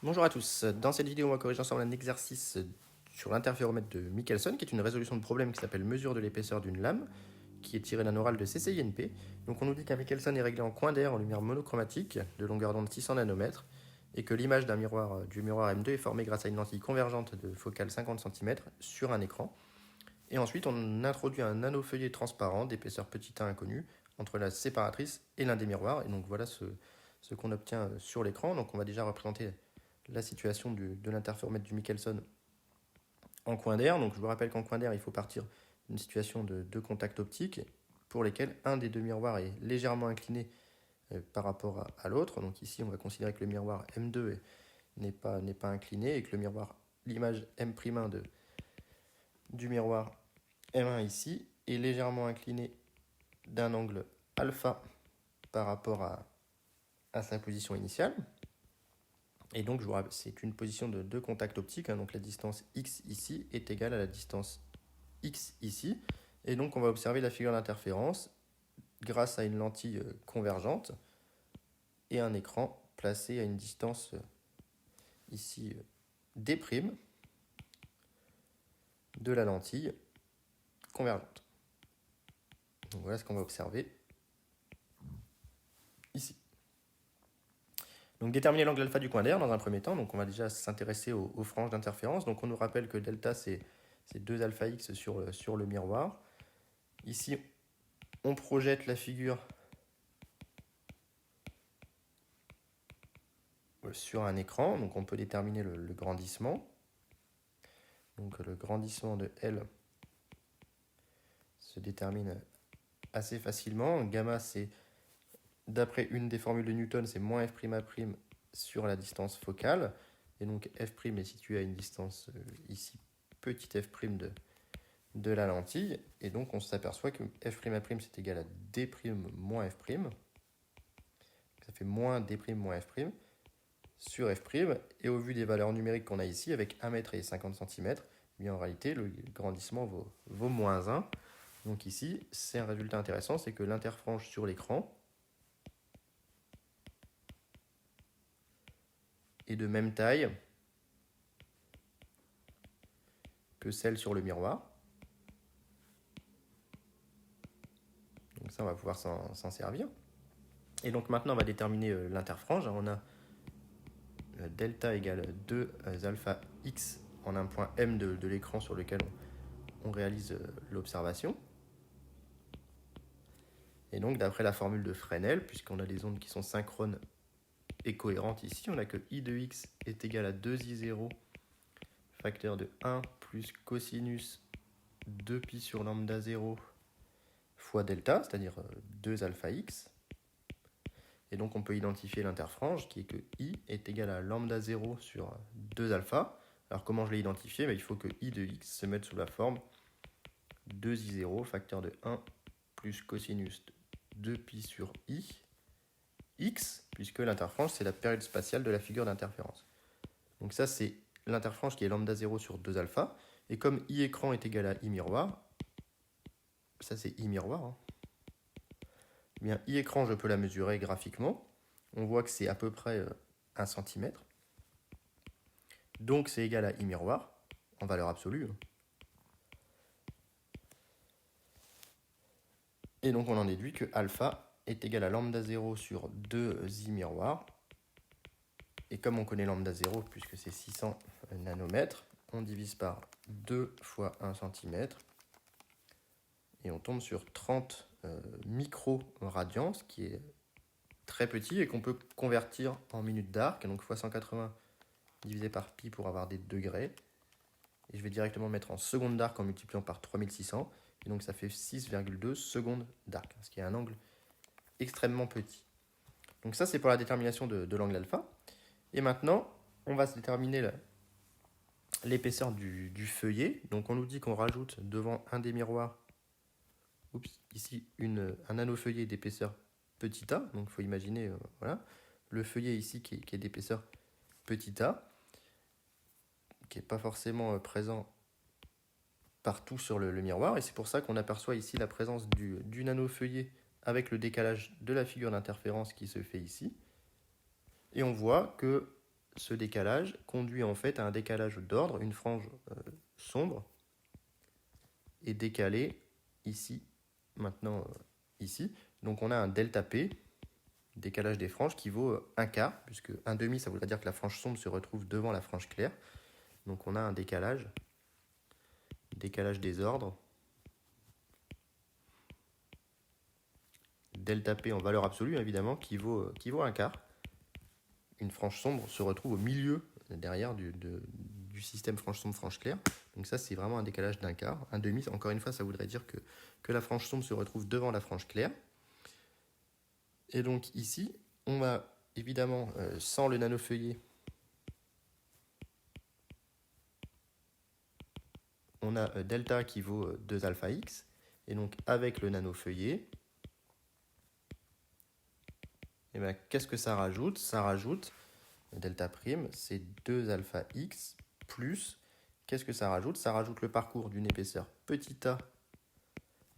Bonjour à tous, dans cette vidéo on va corriger ensemble un exercice sur l'interféromètre de Michelson qui est une résolution de problème qui s'appelle mesure de l'épaisseur d'une lame qui est tirée d'un oral de CCINP. Donc on nous dit qu'un Michelson est réglé en coin d'air en lumière monochromatique de longueur d'onde 600 nanomètres et que l'image du miroir M2 est formée grâce à une lentille convergente de focale 50 cm sur un écran. Et ensuite on introduit un nanofeuillet transparent d'épaisseur petit a inconnue entre la séparatrice et l'un des miroirs. Et donc voilà ce qu'on obtient sur l'écran. Donc on va déjà représenter la situation de l'interféromètre du Michelson en coin d'air. Donc je vous rappelle qu'en coin d'air, il faut partir d'une situation de deux contacts optiques pour lesquels un des deux miroirs est légèrement incliné par rapport à l'autre. Donc ici, on va considérer que le miroir M2 n'est pas incliné et que le miroir, l'image M'1 du miroir M1 ici est légèrement incliné d'un angle alpha par rapport à sa position initiale. Et donc, c'est une position de deux contacts optiques, hein, donc la distance x ici est égale à la distance x ici. Et donc, on va observer la figure d'interférence grâce à une lentille convergente et un écran placé à une distance ici d' de la lentille convergente. Donc, voilà ce qu'on va observer ici. Donc déterminer l'angle alpha du coin d'air dans un premier temps. Donc on va déjà s'intéresser aux franges d'interférence. Donc on nous rappelle que delta c'est 2 alpha x sur le miroir. Ici on projette la figure sur un écran. Donc on peut déterminer le grandissement. Donc le grandissement de L se détermine assez facilement. Gamma c'est, d'après une des formules de Newton, c'est moins f'A' sur la distance focale. Et donc f' est situé à une distance ici petit f' de la lentille. Et donc on s'aperçoit que f'A' c'est égal à d' moins f'. Ça fait moins d' moins f' sur f'. Et au vu des valeurs numériques qu'on a ici, avec 1 mètre et 50 cm, eh bien en réalité le grandissement vaut moins 1. Donc ici, c'est un résultat intéressant, c'est que l'interfrange sur l'écran est de même taille que celle sur le miroir. Donc ça, on va pouvoir s'en servir. Et donc maintenant, on va déterminer l'interfrange. On a delta égale 2 alpha x en un point M de l'écran sur lequel on réalise l'observation. Et donc, d'après la formule de Fresnel, puisqu'on a des ondes qui sont synchrones et cohérentes ici, on a que I de x est égal à 2i0 facteur de 1 plus cosinus 2pi sur lambda 0 fois delta, c'est-à-dire 2 alpha x. Et donc, on peut identifier l'interfrange qui est que I est égal à lambda 0 sur 2 alpha. Alors, comment je l'ai identifié? Il faut que I de x se mette sous la forme 2i0 facteur de 1 plus cosinus 2pi sur I x, puisque l'interfrange, c'est la période spatiale de la figure d'interférence. Donc ça, c'est l'interfrange qui est lambda 0 sur 2 alpha. Et comme I écran est égal à I miroir, ça c'est I miroir, hein. Eh bien, I écran, je peux la mesurer graphiquement. On voit que c'est à peu près 1 cm. Donc c'est égal à I miroir, en valeur absolue. Et donc on en déduit que alpha est égal à lambda 0 sur 2i miroir. Et comme on connaît lambda 0, puisque c'est 600 nanomètres, on divise par 2 fois 1 cm. Et on tombe sur 30 micro-radians, ce qui est très petit et qu'on peut convertir en minutes d'arc. Donc fois 180 divisé par pi pour avoir des degrés. Et je vais directement mettre en secondes d'arc en multipliant par 3600. Et donc ça fait 6,2 secondes d'arc, ce qui est un angle extrêmement petit. Donc ça, c'est pour la détermination de l'angle alpha. Et maintenant, on va se déterminer l'épaisseur du feuillet. Donc on nous dit qu'on rajoute devant un des miroirs, ici un nanofeuillet d'épaisseur petit a. Donc il faut imaginer voilà, le feuillet ici qui est d'épaisseur petit a, qui n'est pas forcément présent partout sur le miroir. Et c'est pour ça qu'on aperçoit ici la présence du nanofeuillet avec le décalage de la figure d'interférence qui se fait ici. Et on voit que ce décalage conduit en fait à un décalage d'ordre, une frange sombre est décalée ici, maintenant ici. Donc on a un delta P, décalage des franges, qui vaut 1 quart, puisque 1 demi, ça voudrait dire que la frange sombre se retrouve devant la frange claire. Donc on a un décalage des ordres, delta P en valeur absolue, évidemment, qui vaut 1 quart. Une frange sombre se retrouve au milieu, derrière du système frange sombre, frange claire. Donc ça, c'est vraiment un décalage d'1 quart. 1 demi, encore une fois, ça voudrait dire que la frange sombre se retrouve devant la frange claire. Et donc ici, on a évidemment, sans le nanofeuillet, on a delta qui vaut 2 alpha x. Et donc avec le nanofeuillet, et bien, qu'est-ce que ça rajoute? Ça rajoute delta prime, c'est 2 alpha x plus, qu'est-ce que ça rajoute? Ça rajoute le parcours d'une épaisseur petit a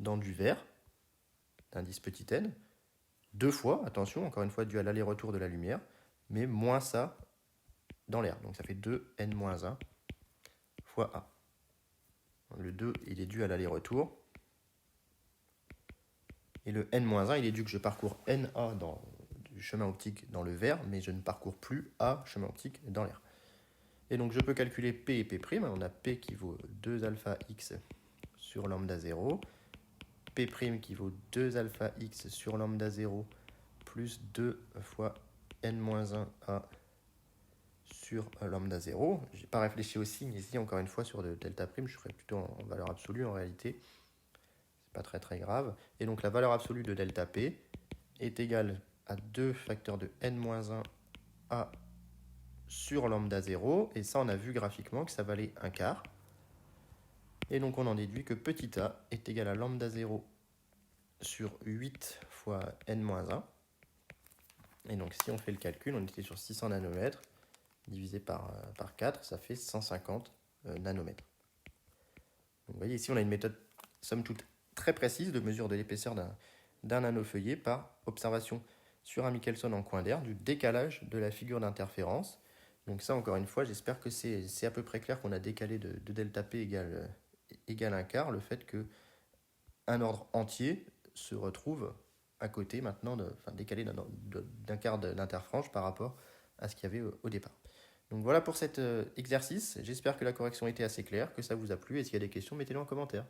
dans du verre, d'indice petit n, 2 fois, attention, encore une fois dû à l'aller-retour de la lumière, mais moins ça dans l'air. Donc ça fait 2n-1 fois a. Le 2, il est dû à l'aller-retour. Et le n-1, il est dû que je parcours na du chemin optique dans le verre, mais je ne parcours plus a chemin optique dans l'air. Et donc je peux calculer P et P'. On a P qui vaut 2 alpha x sur lambda 0. P' qui vaut 2 alpha x sur lambda 0 plus 2 fois n-1 a sur lambda 0. Je n'ai pas réfléchi au signe ici, encore une fois, sur delta prime. Je ferai plutôt en valeur absolue en réalité. C'est pas très grave. Et donc la valeur absolue de delta P est égale à 2 facteurs de n-1 a sur lambda 0. Et ça, on a vu graphiquement que ça valait 1 quart. Et donc on en déduit que petit a est égal à lambda 0 sur 8 fois n-1. Et donc si on fait le calcul, on était sur 600 nanomètres, divisé par 4, ça fait 150 nanomètres. Donc vous voyez, ici on a une méthode, somme toute, très précise de mesure de l'épaisseur d'un nanofeuillet par observation sur un Michelson en coin d'air du décalage de la figure d'interférence. Donc ça, encore une fois, j'espère que c'est à peu près clair qu'on a décalé de delta P égale 1 quart, le fait qu'un ordre entier se retrouve à côté maintenant, décalé d'un quart d'interfrange par rapport à ce qu'il y avait au départ. Donc voilà pour cet exercice. J'espère que la correction était assez claire, que ça vous a plu. Et s'il y a des questions, mettez-les en commentaire.